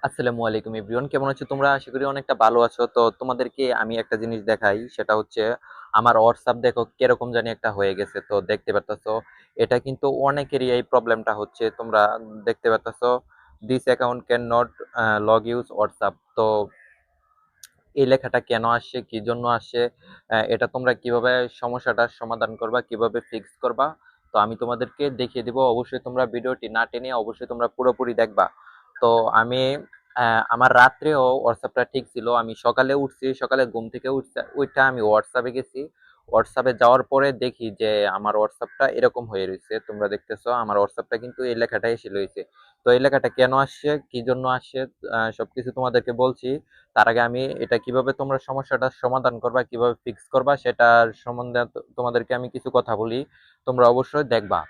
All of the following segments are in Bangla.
আসসালামু আলাইকুম এভরিওয়ান, কেমন আছো তোমরা? আশা করি অনেকটা ভালো আছো। তো তোমাদেরকে আমি একটা জিনিস দেখাই, সেটা হচ্ছে আমার হোয়াটসঅ্যাপ দেখো কিরকম জানি একটা হয়ে গেছে। তো দেখতে পারতাছো, এটা কিন্তু অনেকেরই এই প্রবলেমটা হচ্ছে। তোমরা দেখতে পারতাছো, this account can not log use WhatsApp. তো এই লেখাটা কেন আসছে, কি জন্য আসছে, এটা তোমরা কিভাবে সমস্যাটার সমাধান করবা, কিভাবে ফিক্স করবা, তো আমি তোমাদেরকে দেখিয়ে দিব। অবশ্যই তোমরা ভিডিওটি না টেনে অবশ্যই তোমরা পুরোপুরি দেখবা। তো আমি আমার রাত্রেও হোয়াটসঅ্যাপটা ঠিক ছিল। আমি সকালে উঠছি, সকালে ঘুম থেকে উঠে আমি হোয়াটসঅ্যাপে গেছি। হোয়াটসঅ্যাপে যাওয়ার পরে দেখি যে আমার হোয়াটসঅ্যাপটা এরকম হয়ে রয়েছে। তোমরা দেখতেছো আমার হোয়াটসঅ্যাপটা কিন্তু এই লেখাটা এসে রয়েছে। তো এই লেখাটা কেন আসছে, কি জন্য আসছে, সবকিছু তোমাদেরকে বলছি। তার আগে আমি এটা কিভাবে তোমরা সমস্যাটার সমাধান করবা, কিভাবে ফিক্স করবা, সেটার সম্বন্ধে তোমাদেরকে আমি কিছু কথা বলি। তোমরা অবশ্যই দেখবা।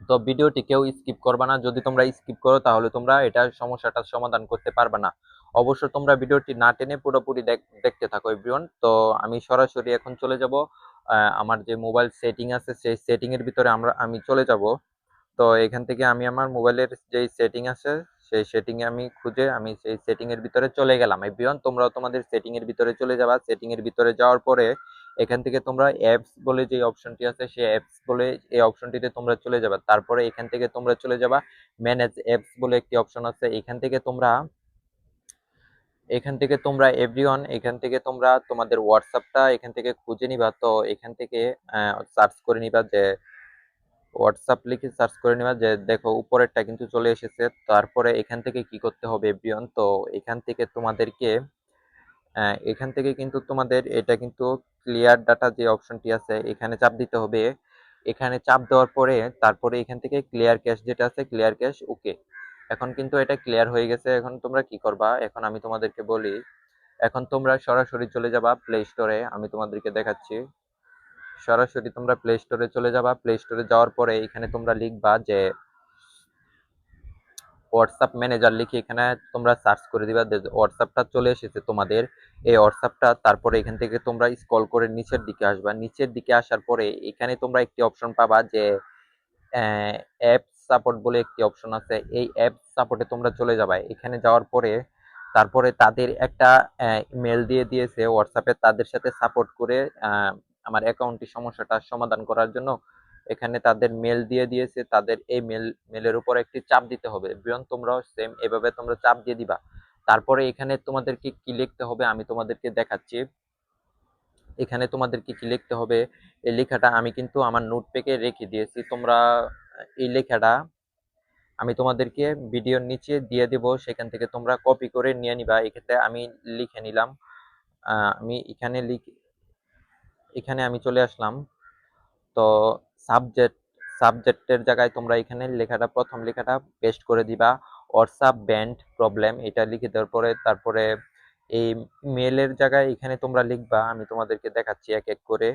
তো ভিডিওটি কেউ স্কিপ করবা না। যদি তোমরা স্কিপ করো তাহলে তোমরা এটা সমস্যাটার সমাধান করতে পারবে না। অবশ্যই তোমরা ভিডিওটি না টেনে পুরোপুরি দেখতে থাকো এভরিওয়ান। তো আমি সরাসরি এখন চলে যাব আমার যে মোবাইল সেটিং আছে সেই সেটিং এর ভিতরে আমি চলে যাব। তো এখান থেকে আমি আমার মোবাইলের যেই সেটিং আছে সেই সেটিং এ আমি খুঁজে আমি সেই সেটিং এর ভিতরে চলে গেলাম। এভরিওয়ান, তোমরাও তোমাদের সেটিং এর ভিতরে চলে যাবা। সেটিং এর ভিতরে যাওয়ার পরে এখান থেকে তোমরা অ্যাপস বলে যে অপশনটি আছে সেই অ্যাপস বলে এই অপশনটিতে তোমরা চলে যাবা। তারপরে এখান থেকে তোমরা চলে যাবা ম্যানেজ অ্যাপস বলে একটি অপশন আছে। এখান থেকে তোমরা এভরিওয়ান, এখান থেকে তোমরা তোমাদের হোয়াটসঅ্যাপটা এখান থেকে খুঁজে নিবা। তো এখান থেকে সার্চ করে নিবা যে হোয়াটসঅ্যাপ লিখে সার্চ করে নেবা, যে দেখো উপরেরটা কিন্তু চলে এসেছে। তারপরে এখান থেকে কি করতে হবে এভরিওয়ান, তো এখান থেকে তোমাদেরকে এখান থেকে কিন্তু তোমাদের এটা কিন্তু ক্লিয়ার ডাটা যে অপশনটি আছে এখানে চাপ দিতে হবে। এখানে চাপ দেওয়ার পরে তারপরে এখান থেকে ক্লিয়ার ক্যাশ যেটা আছে ক্লিয়ার ক্যাশ ওকে। এখন কিন্তু এটা ক্লিয়ার হয়ে গেছে। এখন তোমরা কি করবা, এখন আমি তোমাদেরকে বলি। এখন তোমরা সরাসরি চলে যাবা প্লে স্টোরে, আমি তোমাদেরকে দেখাচ্ছি। সরাসরি তোমরা প্লে স্টোরে চলে যাবা। প্লে স্টোরে যাওয়ার পরে এখানে তোমরা লিখবা যে হোয়াটসঅ্যাপ ম্যানেজার লিখে এখানে তোমরা সার্চ করে দিবা। হোয়াটসঅ্যাপটা চলে এসেছে তোমাদের, এই হোয়াটসঅ্যাপটা। তারপরে এখান থেকে তোমরা স্ক্রল করে নিচের দিকে আসবা। নিচের দিকে আসার পরে এখানে তোমরা একটি অপশন পাবা যে অ্যাপ সাপোর্ট বলে একটি অপশন আছে। এই অ্যাপ সাপোর্টে তোমরা চলে যাবে। এখানে যাওয়ার পরে তারপরে তাদের একটা মেল দিয়ে দিয়েছে হোয়াটসঅ্যাপে, তাদের সাথে সাপোর্ট করে আমার অ্যাকাউন্টটি সমস্যাটার সমাধান করার জন্য এখানে তাদের মেল দিয়ে দিয়েছে। তাদের এই মেলের উপর একটি চাপ দিতে হবে। বিয়ন তোমরাও সেম এভাবে তোমরা চাপ দিয়ে দিবা। তারপরে এখানে তোমাদেরকে কি লিখতে হবে আমি তোমাদেরকে দেখাচ্ছি। এখানে তোমাদেরকে কি লিখতে হবে, এই লেখাটা আমি কিন্তু আমার নোটপ্যাডে রেখে দিয়েছি। তোমরা এই লেখাটা আমি তোমাদেরকে ভিডিওর নিচে দিয়ে দেব, সেখান থেকে তোমরা কপি করে নিয়ে নিবা। এক্ষেত্রে আমি লিখে নিলাম। আমি এখানে আমি চলে আসলাম। তো সাবজেক্ট সাবজেক্টের জায়গায় তোমরা এখানে লেখাটা প্রথম লেখাটা পেস্ট করে দিবা। হোয়াটসঅ্যাপ ব্যান্ড প্রবলেম এটা লিখে দেওয়ার পরে তারপরে এই মেলের জায়গায় এখানে তোমরা লিখবা। আমি তোমাদেরকে দেখাচ্ছি এক এক করে।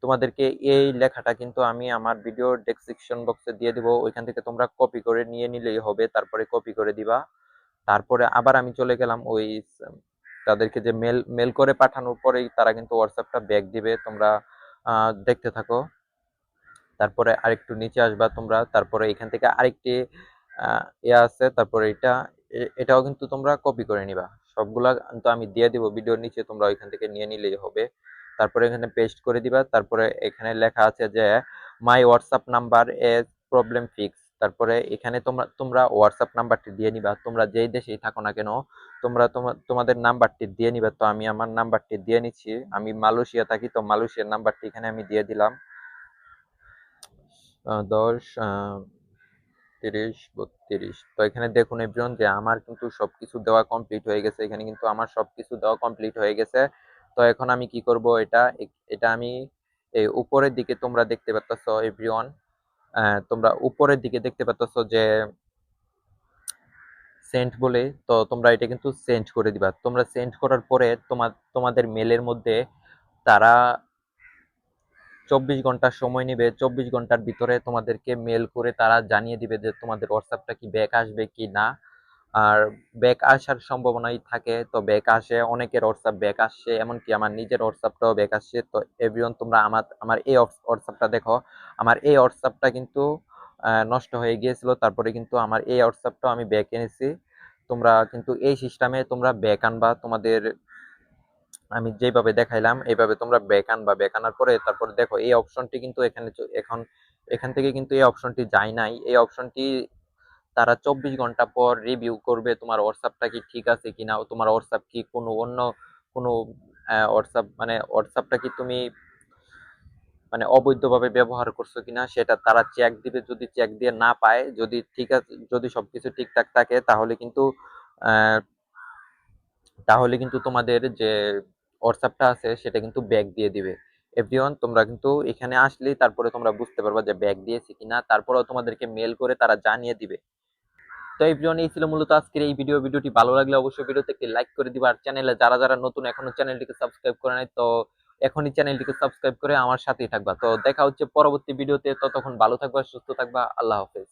তোমাদেরকে এই লেখাটা কিন্তু আমি আমার ভিডিও ডেসক্রিপশন বক্সে দিয়ে দিব, ওইখান থেকে তোমরা কপি করে নিয়ে নিলেই হবে। তারপরে কপি করে দিবা। তারপরে আবার আমি চলে গেলাম ওই তাদেরকে যে মেল মেল করে পাঠানোর পরেই তারা কিন্তু হোয়াটসঅ্যাপটা ব্যাক দিবে। তোমরা দেখতে থাকো। তারপরে আরেকটু নিচে আসবা তোমরা। তারপরে এখান থেকে আরেকটি ইয়ে আছে। তারপরে এটাও কিন্তু তোমরা কপি করে নিবা। সবগুলা কিন্তু আমি দিয়ে দিব ভিডিওর নিচে, তোমরা ওইখান থেকে নিয়ে নিলেই হবে। তারপরে এখানে পেস্ট করে দিবা। তারপরে এখানে লেখা আছে যে my WhatsApp number as problem fix. তারপরে এখানে তোমরা তোমরা হোয়াটসঅ্যাপ নাম্বারটি দিয়ে নিবা। তোমরা যেই দেশেই থাকো না কেন তোমরা তোমাদের নাম্বারটি দিয়ে নিবা। তো আমি আমার নাম্বারটি দিয়ে নিচ্ছি। আমি মালয়েশিয়া থাকি, তো মালয়েশিয়ার নাম্বারটি এখানে আমি দিয়ে দিলাম। 10 30 32। তো এখানে দেখুন এভরিওয়ান যে আমার কিন্তু সবকিছু দেওয়া কমপ্লিট হয়ে গেছে। এখানে কিন্তু আমার সবকিছু দেওয়া কমপ্লিট হয়ে গেছে। তো এখন আমি কি করব, এটা আমি এই উপরের দিকে তোমরা দেখতে পাচ্ছ এভরিওয়ান, তোমরা উপরের দিকে দেখতে পাচ্ছ যে সেন্ড বলে। তো তোমরা এটা কিন্তু সেন্ড করে দিবা। তোমরা সেন্ড করার পরে তোমাদের মেলের মধ্যে তারা 24 ঘন্টা সময় নেবে। 24 ঘন্টার ভিতরে তোমাদেরকে মেল করে তারা জানিয়ে দিবে যে তোমাদের হোয়াটসঅ্যাপটা কি ব্যাক আসবে কি না। আর ব্যাক আসার সম্ভাবনাই থাকে। তো ব্যাক আসে, অনেকের হোয়াটসঅ্যাপ ব্যাক আসছে, এমনকি আমার নিজের হোয়াটসঅ্যাপটাও ব্যাক আসছে। তো এভরিওয়ান তোমরা আমার আমার এই হোয়াটসঅ্যাপটা দেখো। আমার এই হোয়াটসঅ্যাপটা কিন্তু নষ্ট হয়ে গিয়েছিল, তারপরে কিন্তু আমার এই হোয়াটসঅ্যাপটাও আমি ব্যাক এনেছি। তোমরা কিন্তু এই সিস্টেমে তোমরা ব্যাক আনবা, তোমাদের আমি যেভাবে দেখাইলাম এইভাবে তোমরা ব্যাক আনবা। ব্যাক আনার পরে তারপর দেখো এই অপশনটি কিন্তু এখানে এখন এখান থেকে কিন্তু এই অপশনটি যায় নাই। এই অপশনটি তারা 24 ঘন্টা পর রিভিউ করবে তোমার হোয়াটসঅ্যাপটা কি ঠিক আছে কিনা, তোমার হোয়াটসঅ্যাপ কি কোনো অন্য কোনো হোয়াটসঅ্যাপ মানে হোয়াটসঅ্যাপটা কি তুমি মানে অবৈধভাবে ব্যবহার করছো কিনা সেটা তারা চেক দিবে। যদি চেক দিয়ে না পায়, যদি ঠিক আছে, যদি সবকিছু ঠিকঠাক থাকে, আহ, তাহলে কিন্তু তোমাদের যে হোয়াটসঅ্যাপটা আছে সেটা কিন্তু ব্যাক দিয়ে দিবে। এভরিওয়ান, তোমরা কিন্তু এখানে আসলেই তারপরে তোমরা বুঝতে পারবা যে ব্যাক দিয়েছে কিনা, তারপরেও তোমাদেরকে মেল করে তারা জানিয়ে দিবে। তো এভরিওয়ান, এই ছিল মূলত আজকের এই ভিডিওটি ভালো লাগলে অবশ্যই ভিডিওতে একটি লাইক করে দিবা। আর চ্যানেলে যারা যারা নতুন এখনো চ্যানেলটিকে সাবস্ক্রাইব করে নাই, তো এখনই চ্যানেলটিকে সাবস্ক্রাইব করে আমার সাথেই থাকবা। তো দেখা হচ্ছে পরবর্তী ভিডিওতে, ততক্ষণ ভালো থাকবা, সুস্থ থাকবা, আল্লাহ হাফেজ।